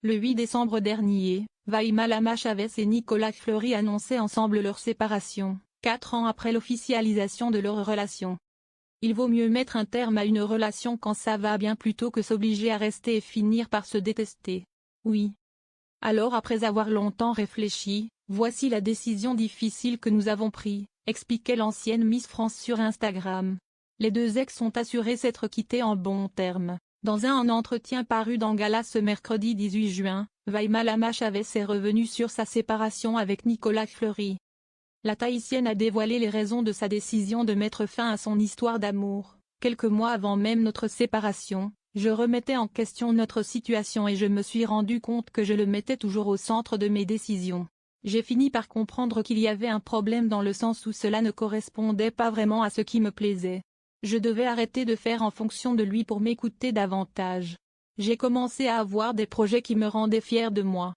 Le 8 décembre dernier, Vaima Lama Chavez et Nicolas Fleury annonçaient ensemble leur séparation, 4 ans après l'officialisation de leur relation. Il vaut mieux mettre un terme à une relation quand ça va bien plutôt que s'obliger à rester et finir par se détester. Oui. Alors après avoir longtemps réfléchi, voici la décision difficile que nous avons prise, expliquait l'ancienne Miss France sur Instagram. Les deux ex sont assurés s'être quittés en bons termes. Dans un entretien paru dans Gala ce mercredi 18 juin, Vaima Lama Chavez est revenue sur sa séparation avec Nicolas Fleury. La Tahitienne a dévoilé les raisons de sa décision de mettre fin à son histoire d'amour. Quelques mois avant même notre séparation, je remettais en question notre situation et je me suis rendu compte que je le mettais toujours au centre de mes décisions. J'ai fini par comprendre qu'il y avait un problème dans le sens où cela ne correspondait pas vraiment à ce qui me plaisait. Je devais arrêter de faire en fonction de lui pour m'écouter davantage. J'ai commencé à avoir des projets qui me rendaient fière de moi.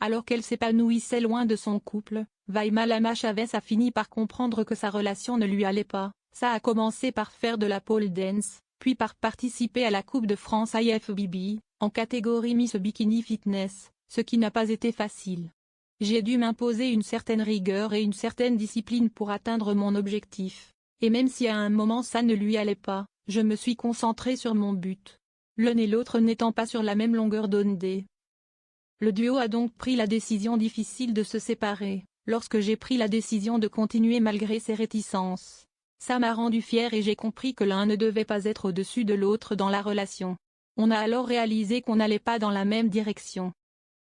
Alors qu'elle s'épanouissait loin de son couple, Vaima Lama Chavez a fini par comprendre que sa relation ne lui allait pas. Ça a commencé par faire de la pole dance, puis par participer à la Coupe de France IFBB, en catégorie Miss Bikini Fitness, ce qui n'a pas été facile. J'ai dû m'imposer une certaine rigueur et une certaine discipline pour atteindre mon objectif. Et même si à un moment ça ne lui allait pas, je me suis concentrée sur mon but. L'un et l'autre n'étant pas sur la même longueur d'onde. Le duo a donc pris la décision difficile de se séparer, lorsque j'ai pris la décision de continuer malgré ses réticences. Ça m'a rendu fière et j'ai compris que l'un ne devait pas être au-dessus de l'autre dans la relation. On a alors réalisé qu'on n'allait pas dans la même direction.